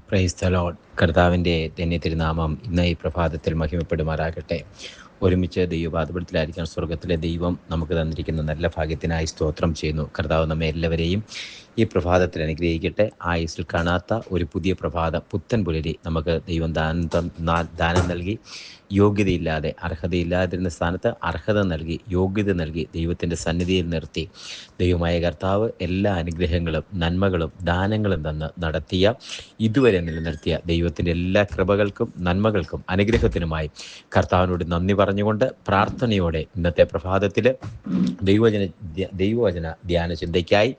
Praise the Lord. കർത്താവിൻ്റെ തന്നെ തിരുനാമം ഇന്ന് ഈ പ്രഭാതത്തിൽ മഹിമപ്പെടുമാറാകട്ടെ. ഒരുമിച്ച് ദൈവപാദപീഠത്തിലായിരിക്കാൻ സ്വർഗത്തിലെ ദൈവം നമുക്ക് തന്നിരിക്കുന്ന നല്ല ഭാഗ്യത്തിനായി സ്തോത്രം ചെയ്യുന്നു. കർത്താവ് നമ്മെ എല്ലാവരെയും ഈ പ്രഭാതത്തിൽ അനുഗ്രഹിക്കട്ടെ. ആയുസ്സിൽ കാണാത്ത ഒരു പുതിയ പ്രഭാതം, പുത്തൻ പുലരി നമുക്ക് ദൈവം ദാനം നൽകി. യോഗ്യതയില്ലാതെ, അർഹതയില്ലാതിരുന്ന സ്ഥാനത്ത് അർഹത നൽകി, യോഗ്യത നൽകി ദൈവത്തിൻ്റെ സന്നിധിയിൽ നിർത്തി ദൈവമായ കർത്താവ് എല്ലാ അനുഗ്രഹങ്ങളും നന്മകളും ദാനങ്ങളും തന്ന് നടത്തിയ, ഇതുവരെ നിലനിർത്തിയ ദൈവത്തിൻ്റെ എല്ലാ കൃപകൾക്കും നന്മകൾക്കും അനുഗ്രഹത്തിനുമായി കർത്താവിനോട് നന്ദി പറഞ്ഞുകൊണ്ട് പ്രാർത്ഥനയോടെ ഇന്നത്തെ പ്രഭാതത്തിൽ ദൈവവചന ധ്യാന ചിന്തയ്ക്കായി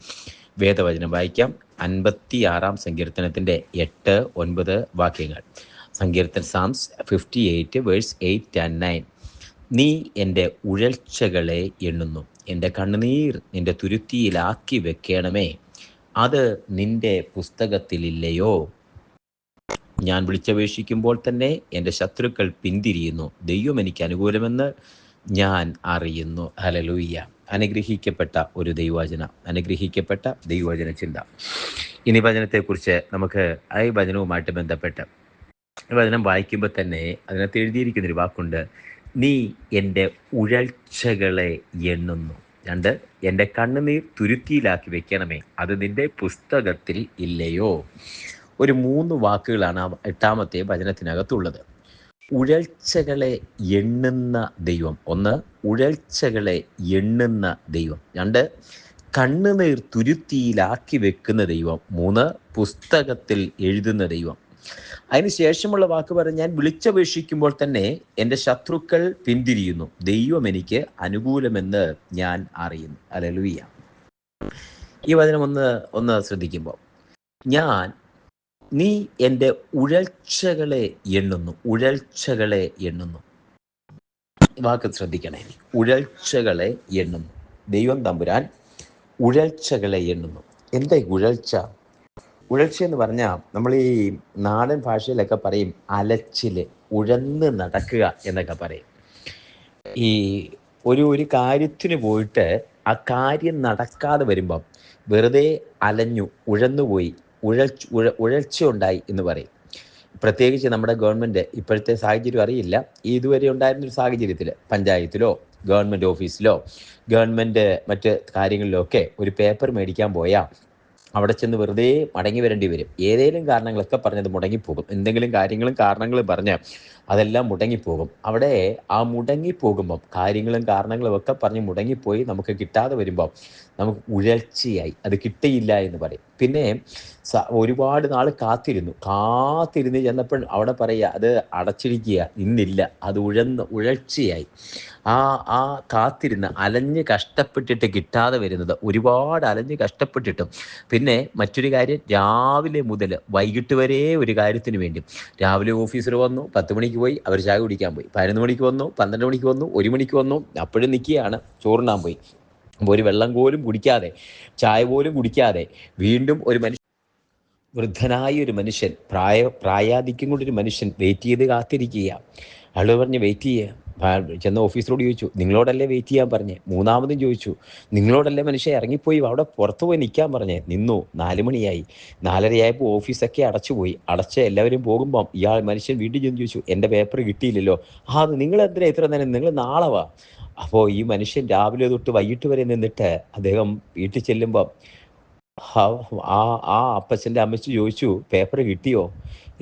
വേദവചനം വായിക്കാം. 56 സങ്കീർത്തനത്തിൻ്റെ 8-9 വാക്യങ്ങൾ. സങ്കീർത്തൻ സാംസ് 58 വേഴ്സ് 8 and 9. നീ എൻ്റെ ഉഴൽച്ചകളെ എണ്ണുന്നു, എൻ്റെ കണ്ണുനീർ നിൻ്റെ തുരുത്തിയിലാക്കി വെക്കണമേ, അത് നിൻ്റെ പുസ്തകത്തിലില്ലയോ? ഞാൻ വിളിച്ചപേക്ഷിക്കുമ്പോൾ തന്നെ എൻ്റെ ശത്രുക്കൾ പിന്തിരിയുന്നു, ദൈവം എനിക്ക് അനുകൂലമെന്ന് ഞാൻ അറിയുന്നു. ഹല്ലേലൂയ. അനുഗ്രഹിക്കപ്പെട്ട ഒരു അനുഗ്രഹിക്കപ്പെട്ട ദൈവവചന ചിന്ത. ഇനി വചനത്തെക്കുറിച്ച് നമുക്ക് ഈ വചനവുമായിട്ട് ബന്ധപ്പെട്ട് വചനം വായിക്കുമ്പോൾ തന്നെ അതിനകത്ത് എഴുതിയിരിക്കുന്നൊരു വാക്കുണ്ട്, നീ എൻ്റെ ഉഴൽച്ചകളെ എണ്ണുന്നു. 2, എൻ്റെ കണ്ണുനീർ തുരുത്തിയിലാക്കി വെക്കണമേ, അത് നിൻ്റെ പുസ്തകത്തിൽ ഇല്ലയോ? ഒരു 3 വാക്കുകളാണ് 8ാമത്തെ വചനത്തിനകത്തുള്ളത്. ഉഴൽച്ചകളെ എണ്ണുന്ന ദൈവം. 1, ഉഴൽച്ചകളെ എണ്ണുന്ന ദൈവം. 2, കണ്ണുനീർ തുരുത്തിയിലാക്കി വെക്കുന്ന ദൈവം. 3, പുസ്തകത്തിൽ എഴുതുന്ന ദൈവം. അതിനുശേഷമുള്ള വാക്ക് പറഞ്ഞ്, ഞാൻ വിളിച്ചപേക്ഷിക്കുമ്പോൾ തന്നെ എൻ്റെ ശത്രുക്കൾ പിന്തിരിയുന്നു, ദൈവം എനിക്ക് അനുകൂലമെന്ന് ഞാൻ അറിയുന്നു. ഹല്ലേലൂയ. ഈ വചനം ഒന്ന് ശ്രദ്ധിക്കുമ്പോൾ, നീ എൻ്റെ ഉഴൽച്ചകളെ എണ്ണുന്നു. വാക്ക് ശ്രദ്ധിക്കണേ. ഉഴൽച്ചകളെ എണ്ണുന്നു. ദൈവം തമ്പുരാൻ ഉഴൽച്ചകളെ എണ്ണുന്നു. എന്താ ഉഴൽച്ച എന്ന് പറഞ്ഞാൽ നമ്മൾ ഈ നാടൻ ഭാഷയിലൊക്കെ പറയും അലച്ചില്, ഉഴന്ന് നടക്കുക എന്നൊക്കെ പറയും. ഈ ഒരു കാര്യത്തിന് പോയിട്ട് ആ കാര്യം നടക്കാതെ വരുമ്പം വെറുതെ അലഞ്ഞു, ഉഴന്നുപോയി, ഉഴൽച്ച ഉണ്ടായി എന്ന് പറയും. പ്രത്യേകിച്ച് നമ്മുടെ ഗവൺമെൻറ് ഇപ്പോഴത്തെ സാഹചര്യം അറിയില്ല, ഇതുവരെ ഉണ്ടായിരുന്നൊരു സാഹചര്യത്തിൽ പഞ്ചായത്തിലോ ഗവൺമെൻറ് ഓഫീസിലോ ഗവൺമെൻറ് മറ്റ് കാര്യങ്ങളിലോ ഒക്കെ ഒരു പേപ്പർ മേടിക്കാൻ പോയാൽ അവിടെ ചെന്ന് വെറുതെ മടങ്ങി വരേണ്ടി വരും. ഏതെങ്കിലും കാരണങ്ങളൊക്കെ പറഞ്ഞത് മുടങ്ങിപ്പോകും. എന്തെങ്കിലും കാരണങ്ങളും പറഞ്ഞ് അതെല്ലാം മുടങ്ങിപ്പോകും. അവിടെ ആ മുടങ്ങിപ്പോകുമ്പം കാര്യങ്ങളും കാരണങ്ങളും ഒക്കെ പറഞ്ഞ് മുടങ്ങിപ്പോയി നമുക്ക് കിട്ടാതെ വരുമ്പം നമുക്ക് ഉഴൽച്ചയായി, അത് കിട്ടിയില്ല എന്ന് പറയും. പിന്നെ ഒരുപാട് നാൾ കാത്തിരുന്ന് ചെന്നപ്പോൾ അവിടെ പറയുക അത് അടച്ചിരിക്കുക, ഇന്നില്ല, അത് ഉഴൽച്ചയായി. ആ കാത്തിരുന്ന് അലഞ്ഞ് കഷ്ടപ്പെട്ടിട്ട് കിട്ടാതെ വരുന്നത്, ഒരുപാട് അലഞ്ഞ് കഷ്ടപ്പെട്ടിട്ടും. പിന്നെ മറ്റൊരു കാര്യം, രാവിലെ മുതൽ വൈകിട്ട് വരെ ഒരു കാര്യത്തിന് വേണ്ടി, രാവിലെ ഓഫീസിൽ വന്നു, 10 മണിക്ക് പോയി, അവർ ചായ കുടിക്കാൻ പോയി, 11 മണിക്ക് വന്നു, 12 മണിക്ക് വന്നു, 1 മണിക്ക് വന്നു, അപ്പോഴും നിൽക്കുകയാണ്, ചോറുണ്ണാൻ പോയി. അപ്പോൾ ഒരു വെള്ളം പോലും കുടിക്കാതെ, ചായ പോലും കുടിക്കാതെ വീണ്ടും ഒരു വൃദ്ധനായ ഒരു മനുഷ്യൻ, പ്രായാധിക്യം കൊണ്ടൊരു മനുഷ്യൻ വെയിറ്റ് ചെയ്ത് കാത്തിരിക്കുക. അയാൾ പറഞ്ഞ് വെയിറ്റ് ചെയ്യുക. ചെന്ന ഓഫീസറോട് ചോദിച്ചു, നിങ്ങളോടല്ലേ വെയിറ്റ് ചെയ്യാൻ പറഞ്ഞേ? 3ാമതും ചോദിച്ചു, നിങ്ങളോടല്ലേ മനുഷ്യൻ ഇറങ്ങിപ്പോയി അവിടെ പുറത്തു പോയി നിൽക്കാൻ പറഞ്ഞേ? നിന്നു. 4 മണിയായി, 4:30 ഓഫീസൊക്കെ അടച്ച് എല്ലാവരും പോകുമ്പം മനുഷ്യൻ വീണ്ടും ചെന്ന് ചോദിച്ചു, എൻ്റെ പേപ്പർ കിട്ടിയില്ലല്ലോ. അത് നിങ്ങൾ എന്തിനാ ഇത്ര നേരം, നിങ്ങൾ നാളെ വാ. അപ്പോൾ ഈ മനുഷ്യൻ രാവിലെ തൊട്ട് വൈകിട്ട് വരെ നിന്നിട്ട് അദ്ദേഹം വീട്ടിൽ ചെല്ലുമ്പം ആ അപ്പച്ചൻ്റെ അമ്മച്ചി ചോദിച്ചു, പേപ്പർ കിട്ടിയോ?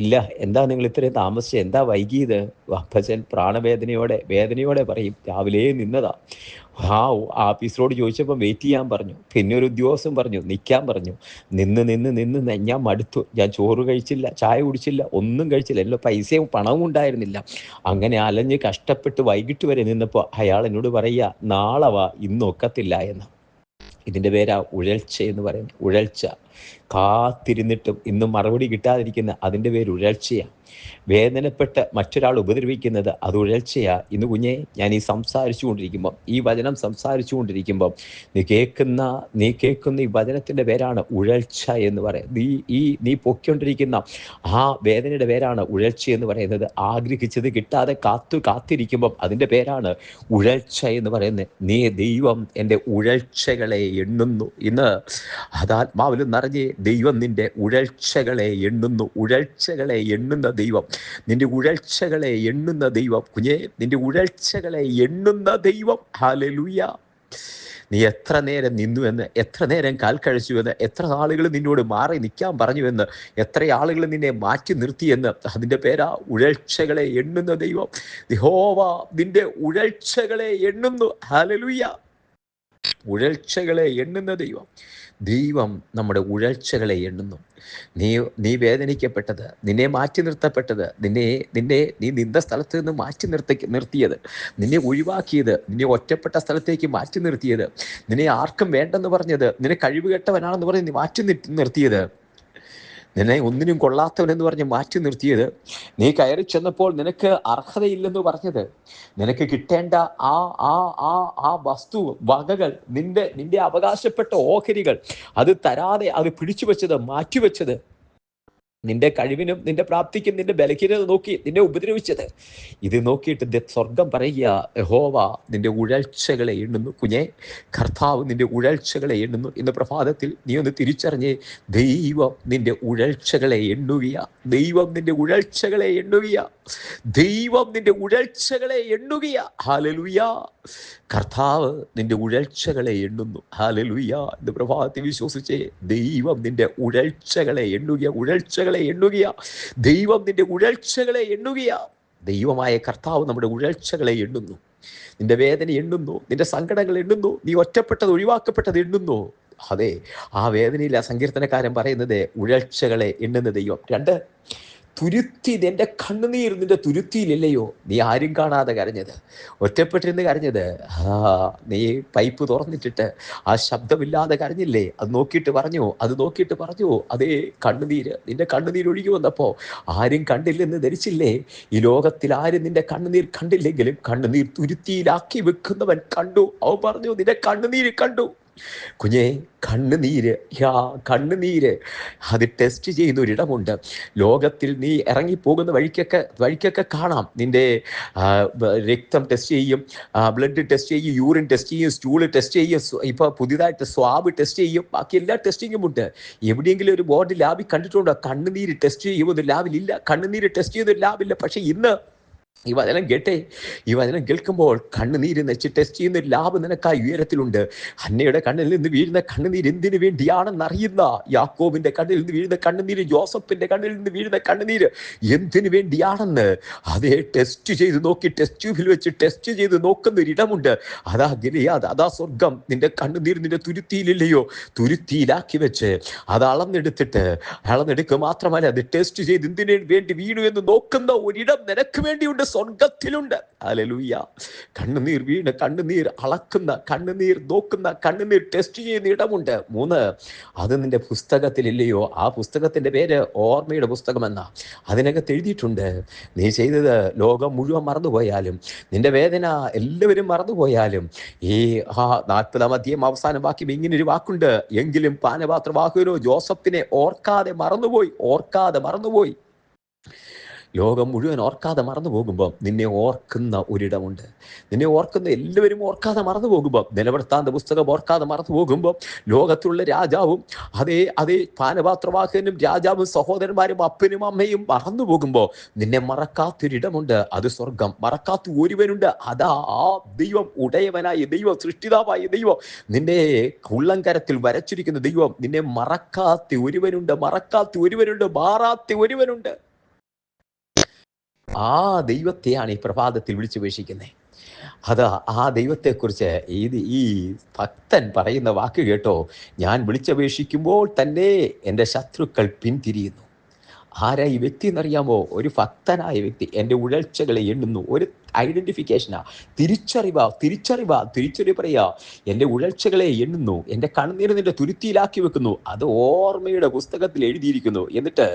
ഇല്ല. എന്താ നിങ്ങൾ ഇത്രയും താമസിച്ചത്, എന്താ വൈകിയത്? അപ്പച്ചൻ വേദനയോടെ പറയും, രാവിലെ നിന്നതാ. ഓഫീസറോട് ചോദിച്ചപ്പോൾ വെയിറ്റ് ചെയ്യാൻ പറഞ്ഞു. പിന്നെ ഒരു ഉദ്യോഗസ്ഥൻ പറഞ്ഞു നിൽക്കാൻ പറഞ്ഞു. നിന്ന് ഞാൻ മടുത്തു. ഞാൻ ചോറ് കഴിച്ചില്ല, ചായ കുടിച്ചില്ല, ഒന്നും കഴിച്ചില്ല, എല്ലാ പൈസയും പണവും ഉണ്ടായിരുന്നില്ല. അങ്ങനെ അലഞ്ഞ് കഷ്ടപ്പെട്ട് വൈകിട്ട് വരെ നിന്നപ്പോൾ അയാൾ എന്നോട് പറയുക, നാളെ വാ, ഇന്നൊക്കത്തില്ല എന്ന്. ഇതിൻ്റെ പേരാ ഉഴൽച്ച എന്ന് പറയുന്നത്. ഉഴൽച്ച. കാത്തിരുന്നിട്ടും ഇന്നും മറുപടി കിട്ടാതിരിക്കുന്ന അതിൻ്റെ പേര് ഉഴൽച്ചയാണ്. വേദനപ്പെട്ട് മറ്റൊരാൾ ഉപദ്രവിക്കുന്നത് അത് ഉഴൽച്ചയാണ്. ഇന്ന് കുഞ്ഞെ, ഞാൻ ഈ വചനം സംസാരിച്ചു കൊണ്ടിരിക്കുമ്പം നീ കേൾക്കുന്ന ഈ വചനത്തിൻ്റെ പേരാണ് ഉഴൽച്ച എന്ന് പറയുന്നത്. നീ പൊയ്ക്കൊണ്ടിരിക്കുന്ന ആ വേദനയുടെ പേരാണ് ഉഴൽച്ച എന്ന് പറയുന്നത്. ആഗ്രഹിച്ചത് കിട്ടാതെ കാത്തിരിക്കുമ്പം അതിൻ്റെ പേരാണ് ഉഴൽച്ച എന്ന് പറയുന്നത്. ദൈവം എൻ്റെ ഉഴൽച്ചകളെ എണ്ണുന്നു. ഇന്ന് അതാത്മാവിലും പറഞ്ഞ് ദൈവം നിൻ്റെ ഉഴൽച്ചകളെ എണ്ണുന്നു. ഉഴൽച്ചകളെ എണ്ണുന്ന ദൈവം, നിൻ്റെ ഉഴൽച്ചകളെ എണ്ണുന്ന ദൈവം. കുഞ്ഞേ, നിൻ്റെ ഉഴൽച്ചകളെ എണ്ണുന്ന ദൈവം. ഹല്ലേലൂയ. നീ എത്ര നേരം നിന്നുവെന്ന്, എത്ര നേരം കാൽ കഴിച്ചുവെന്ന്, എത്ര ആളുകൾ നിന്നോട് മാറി നിൽക്കാൻ പറഞ്ഞുവെന്ന്, എത്ര ആളുകൾ നിന്നെ മാറ്റി നിർത്തിയെന്ന്, അതിൻ്റെ പേരാ ഉഴൽച്ചകളെ എണ്ണുന്ന ദൈവം. യഹോവ നിന്റെ ഉഴൽച്ചകളെ എണ്ണുന്നു. ഹല്ലേലൂയ. ഉഴൽച്ചകളെ എണ്ണുന്ന ദൈവം. ദൈവം നമ്മുടെ ഉഴൽച്ചകളെ എണ്ണുന്നു. നീ വേദനിക്കപ്പെട്ടത്, നിന്നെ മാറ്റി നിർത്തപ്പെട്ടത്, നീ നിന്ന സ്ഥലത്ത് നിന്ന് മാറ്റി നിർത്തിയത്, നിന്നെ ഒഴിവാക്കിയത്, നിന്നെ ഒറ്റപ്പെട്ട സ്ഥലത്തേക്ക് മാറ്റി നിർത്തിയത്, നിന്നെ ആർക്കും വേണ്ടെന്ന് പറഞ്ഞത്, നിന്നെ കഴിവുകെട്ടവനാണെന്ന് പറഞ്ഞ് നീ മാറ്റി നിർത്തിയത്, നിന്നെ ഒന്നിനും കൊള്ളാത്തവനെന്ന് പറഞ്ഞ് മാറ്റി നിർത്തിയത്, നീ കയറി ചെന്നപ്പോൾ നിനക്ക് അർഹതയില്ലെന്ന് പറഞ്ഞത്, നിനക്ക് കിട്ടേണ്ട ആ ആ ആ ആ വസ്തു വകകൾ, നിന്റെ അവകാശപ്പെട്ട ഓഹരികൾ അത് തരാതെ അത് പിടിച്ചു വെച്ചത്, മാറ്റിവെച്ചത്, നിന്റെ കഴിവിനും നിന്റെ പ്രാപ്തിക്കും നിന്റെ ബലഹീനത നോക്കി നിന്നെ ഉപദ്രവിച്ചത്, ഇത് നോക്കിയിട്ട് സ്വർഗം പറയുക, യഹോവ നിന്റെ ഉഴൽച്ചകളെ എണ്ണുന്നു. കുഞ്ഞേ, കർത്താവ് നിന്റെ ഉഴൽച്ചകളെ എണ്ണുന്നു. ഇന്ന് പ്രഭാതത്തിൽ നീ ഒന്ന് തിരിച്ചറിഞ്ഞേ, ദൈവം നിന്റെ ഉഴൽച്ചകളെ എണ്ണുകയാ. ദൈവം നിന്റെ ഉഴൽച്ചകളെ എണ്ണുകയാ. ദൈവം നിന്റെ ഉഴൽച്ചകളെ എണ്ണുകയാ. ഹല്ലേലൂയ. കർത്താവ് നിന്റെ ഉഴൽച്ചകളെ എണ്ണുന്നു. ഹല്ലേലൂയ. ഇന്ന് പ്രഭാതത്തിൽ വിശ്വസിച്ചേ, ദൈവം നിന്റെ ഉഴൽച്ചകളെ എണ്ണുകയാ. ദൈവം നിന്റെ ഉഴൽച്ചകളെ എണ്ണുകയാ. ദൈവമായ കർത്താവ് നമ്മുടെ ഉഴൽച്ചകളെ എണ്ണുന്നു. നിന്റെ വേദന എണ്ണുന്നു, നിന്റെ സങ്കടങ്ങൾ എണ്ണുന്നു, നീ ഒറ്റപ്പെട്ടത് ഒഴിവാക്കപ്പെട്ടത് എണ്ണുന്നു. അതെ, ആ വേദനയില്ല സങ്കീർത്തനക്കാരൻ പറയുന്നത് ഉഴൽച്ചകളെ എണ്ണുന്ന ദൈവം. 2, തുരുത്തി, നിന്റെ കണ്ണുനീർ നിന്റെ തുരുത്തിയിലില്ലയോ? നീ ആരും കാണാതെ കരഞ്ഞത്, ഒറ്റപ്പെട്ടിരുന്ന് കരഞ്ഞത്, നീ പൈപ്പ് തുറന്നിട്ടിട്ട് ആ ശബ്ദമില്ലാതെ കരഞ്ഞില്ലേ? അത് നോക്കിയിട്ട് പറഞ്ഞു അതേ കണ്ണുനീര്, നിന്റെ കണ്ണുനീർ ഒഴുകി വന്നപ്പോൾ ആരും കണ്ടില്ലെന്ന് ധരിച്ചില്ലേ? ഈ ലോകത്തിൽ ആരും നിന്റെ കണ്ണുനീർ കണ്ടില്ലെങ്കിലും കണ്ണുനീർ തുരുത്തിയിലാക്കി വെക്കുന്നവൻ കണ്ടു. അവൻ പറഞ്ഞു, നിന്റെ കണ്ണുനീര് കണ്ടു. കുഞ്ഞേ, കണ്ണുനീര് അത് ടെസ്റ്റ് ചെയ്യുന്ന ഒരിടമുണ്ട്. ലോകത്തിൽ നീ ഇറങ്ങിപ്പോകുന്ന വഴിക്കൊക്കെ കാണാം. നിന്റെ രക്തം ടെസ്റ്റ് ചെയ്യും, ബ്ലഡ് ടെസ്റ്റ് ചെയ്യും, യൂറിൻ ടെസ്റ്റ് ചെയ്യും, സ്റ്റൂള് ടെസ്റ്റ് ചെയ്യും, ഇപ്പോൾ പുതിയതായിട്ട് സ്വാബ് ടെസ്റ്റ് ചെയ്യും, ബാക്കി എല്ലാ ടെസ്റ്റിങ്ങും ഉണ്ട്. എവിടെയെങ്കിലും ഒരു ബോർഡ് ലാബിൽ കണ്ടിട്ടുണ്ടോ കണ്ണുനീര് ടെസ്റ്റ് ചെയ്യുമെന്ന്? ലാബിലില്ല. കണ്ണുനീര് ടെസ്റ്റ് ചെയ്യുന്ന ലാബില്ല. പക്ഷെ ഇന്ന് ഈ വചനം കേൾക്കുമ്പോൾ കണ്ണുനീര് വെച്ച് ടെസ്റ്റ് ചെയ്യുന്ന ലാബ് നിനക്കായി ഉയരത്തിലുണ്ട്. ഹന്നയുടെ കണ്ണിൽ നിന്ന് വീഴുന്ന കണ്ണുനീര് എന്തിനു വേണ്ടിയാണെന്ന് അറിയുന്ന, യാക്കോബിന്റെ കണ്ണിൽ നിന്ന് വീഴുന്ന കണ്ണുനീര്, ജോസഫിന്റെ കണ്ണിൽ നിന്ന് വീഴുന്ന കണ്ണുനീര് എന്തിനു വേണ്ടിയാണെന്ന് അതേ ടെസ്റ്റ് ചെയ്ത് നോക്കി, ടെസ്റ്റ് ട്യൂബിൽ വെച്ച് ടെസ്റ്റ് ചെയ്ത് നോക്കുന്ന ഒരിടമുണ്ട്. അതാ ഗിലിയാദ്, അതാ സ്വർഗം. നിന്റെ കണ്ണുനീര് നിന്റെ തുരുത്തിയിലില്ലയോ? തുരുത്തിയിലാക്കി വെച്ച് അത് അളന്നെടുക്കുക മാത്രമല്ല, അത് ടെസ്റ്റ് ചെയ്ത് എന്തിനു വേണ്ടി വീണു എന്ന് നോക്കുന്ന ഒരിടം നിനക്ക് വേണ്ടിയുണ്ട്, സ്വർഗത്തിലുണ്ട്. ഹല്ലേലൂയ. കണ്ണുനീർ വീണ്, കണ്ണുനീർ അളക്കുന്ന, കണ്ണുനീർ നോക്കുന്ന, കണ്ണുനീർ ടെസ്റ്റ് ചെയ്യുന്ന ഇടമുണ്ട്. 3, അത് നിന്റെ പുസ്തകത്തിലില്ലയോ? ആ പുസ്തകത്തിന്റെ പേര് ഓർമ്മയുടെ പുസ്തകമെന്ന. അതിനകത്ത് എഴുതിയിട്ടുണ്ട്, നീ ചെയ്തത് ലോകം മുഴുവൻ മറന്നുപോയാലും, നിന്റെ വേദന എല്ലാവരും മറന്നുപോയാലും, ഈ 40-ാം അധ്യായം അവസാനം വാക്യം ഇങ്ങനൊരു വാക്കുണ്ട്, എങ്കിലും പാനപാത്രവാഹകനോ ജോസഫിനെ ഓർക്കാതെ മറന്നുപോയി. ലോകം മുഴുവൻ ഓർക്കാതെ മറന്നു പോകുമ്പോൾ നിന്നെ ഓർക്കുന്ന ഒരിടമുണ്ട്. നിന്നെ ഓർക്കുന്ന എല്ലാവരും ഓർക്കാതെ മറന്നു പോകുമ്പോൾ, നിലവൃത്താന്ത പുസ്തകം ഓർക്കാതെ മറന്നു പോകുമ്പോൾ, ലോകത്തുള്ള രാജാവും അതേ പാനപാത്രവാഹകനും രാജാവും സഹോദരന്മാരും അപ്പനും അമ്മയും മറന്നു പോകുമ്പോൾ നിന്നെ മറക്കാത്തൊരിടമുണ്ട്. അത് സ്വർഗം. മറക്കാത്ത ഒരുവനുണ്ട്. അതാ ആ ദൈവം, ഉടയവനായ ദൈവം, സൃഷ്ടിതാവായ ദൈവം, നിന്നെ ഉള്ളംകരത്തിൽ വരച്ചിരിക്കുന്ന ദൈവം. നിന്നെ മറക്കാത്ത ഒരുവനുണ്ട്, മാറാത്ത ഒരുവനുണ്ട്. ആ ദൈവത്തെയാണ് ഈ പ്രഭാതത്തിൽ വിളിച്ചപേക്ഷിക്കുന്നത്. ആ ദൈവത്തെക്കുറിച്ച് ഈ ഭക്തൻ പറയുന്ന വാക്ക് കേട്ടോ, ഞാൻ വിളിച്ചപേക്ഷിക്കുമ്പോൾ തന്നെ എൻ്റെ ശത്രുക്കൾ പിന്തിരിയുന്നു. ആരാ ഈ വ്യക്തി എന്നറിയാമോ? ഒരു ഭക്തനായ വ്യക്തി. എൻ്റെ ഉഴൽച്ചകളെ എണ്ണുന്നു. ഒരു ഐഡന്റിഫിക്കേഷനാ, തിരിച്ചറിവ് പറയാ. എൻ്റെ ഉഴൽച്ചകളെ എണ്ണുന്നു, എൻ്റെ കണ്ണുനീര് നിന്റെ തുരുത്തിയിലാക്കി വെക്കുന്നു. അത് ഓർമ്മയുടെ പുസ്തകത്തിൽ എഴുതിയിരിക്കുന്നു. എന്നിട്ട്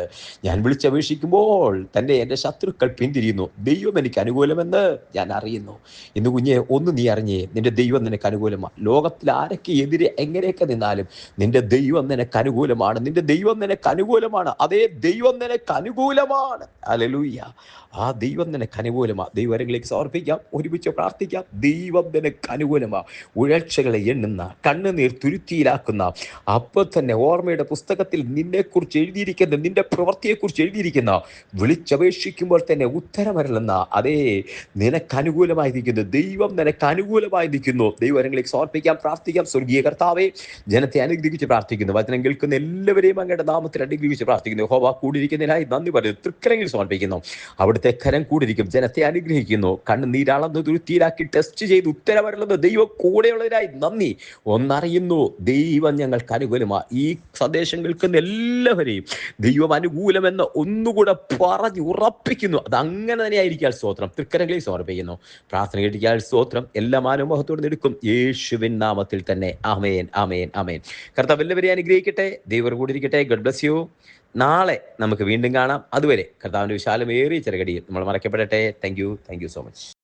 ഞാൻ വിളിച്ചപേക്ഷിക്കുമ്പോൾ തന്നെ എൻ്റെ ശത്രുക്കൾ പിന്തിരിയുന്നു. ദൈവം എനിക്ക് അനുകൂലമെന്ന് ഞാൻ അറിയുന്നു. ഇന്ന് കുഞ്ഞെ, ഒന്ന് നീ അറിഞ്ഞേ, നിന്റെ ദൈവം നിനക്ക് അനുകൂലമാണ്. ലോകത്തിൽ ആരൊക്കെ എതിരെ എങ്ങനെയൊക്കെ നിന്നാലും നിന്റെ ദൈവം നിനക്ക് അനുകൂലമാണ്. അതേ ദൈവം നിനക്ക് അനുകൂലമാണ്. ഹല്ലേലൂയ. ആ ദൈവം നിനക്ക് അനുകൂലമാണ്. ദൈവരങ്ങളിലേക്ക് ദൈവത്തിലേക്ക് സമർപ്പിക്കാം, ഒരുമിച്ച് പ്രാർത്ഥിക്കാം. ദൈവം നിനക്ക് അനുകൂലമാ. ഉഴൽച്ചകളെ എണ്ണുന്ന, കണ്ണുനീർ തുരുത്തിയിലാക്കുന്ന, അപ്പോൾ തന്നെ ഓർമ്മയുടെ പുസ്തകത്തിൽ നിന്നെക്കുറിച്ച് എഴുതിയിരിക്കുന്ന, നിന്റെ പ്രവൃത്തിയെക്കുറിച്ച് എഴുതിയിരിക്കുന്ന, വിളിച്ചപേക്ഷിക്കുമ്പോൾ തന്നെ ഉത്തരമരളുന്ന, അതേ നിനക്ക് അനുകൂലമായി നിൽക്കുന്നു. ദൈവം നിനക്ക് അനുകൂലമായി നിൽക്കുന്നു. ദൈവങ്ങളിലേക്ക് സമർപ്പിക്കാം, പ്രാർത്ഥിക്കാം. സ്വർഗീയ കർത്താവേ, ജനത്തെ അനുഗ്രഹിച്ച് പ്രാർത്ഥിക്കുന്നു. വചനം കേൾക്കുന്ന എല്ലാവരെയും അങ്ങയുടെ നാമത്തിൽ അനുഗ്രഹിച്ച് പ്രാർത്ഥിക്കുന്നു. യഹോവ കൂടിയിരിക്കുന്നതിനായി നന്ദി പറയുന്നു. തൃക്കരങ്ങളിൽ സമർപ്പിക്കുന്നു. അവിടുത്തെ കരം കൂടിയിരിക്കും. ജനത്തെ അനുഗ്രഹിക്കുന്നു. കണ്ണുനീരാളന്ന് തുരുത്തിയിലാക്കി ടെസ്റ്റ് ചെയ്ത് ഉത്തരവരുള്ളത് ദൈവം കൂടെയുള്ളതിനായി നന്ദി. ഒന്നറിയുന്നു, ദൈവം ഞങ്ങൾക്ക് അനുകൂലമാണ്. ഈ സന്ദേശം കേൾക്കുന്ന എല്ലാവരെയും ദൈവം അനുകൂലമെന്ന് ഒന്നുകൂടെ പറഞ്ഞ് ഉറപ്പിക്കുന്നു. അത് അങ്ങനെ തന്നെ ആയിരിക്കാൻ സ്തോത്രം. തൃക്കരങ്ങളിൽ സമർപ്പിക്കുന്നു. പ്രാർത്ഥന കേട്ടിരിക്കാൻ സ്തോത്രം. എല്ലാ മാനവമോഹത്തോടെ എടുക്കും യേശുവിൻ നാമത്തിൽ തന്നെ. ആമേൻ, ആമേൻ, ആമേൻ. കർത്താവ് എല്ലാവരെയും അനുഗ്രഹിക്കട്ടെ. ദൈവം കൂടിയിരിക്കട്ടെ. God bless you. നാളെ നമുക്ക് വീണ്ടും കാണാം. അതുവരെ കർത്താവിൻ്റെ വിശാലമേറിയ ചെറുകടിയിൽ നമ്മൾ മറക്കപ്പെടട്ടെ. Thank you so much.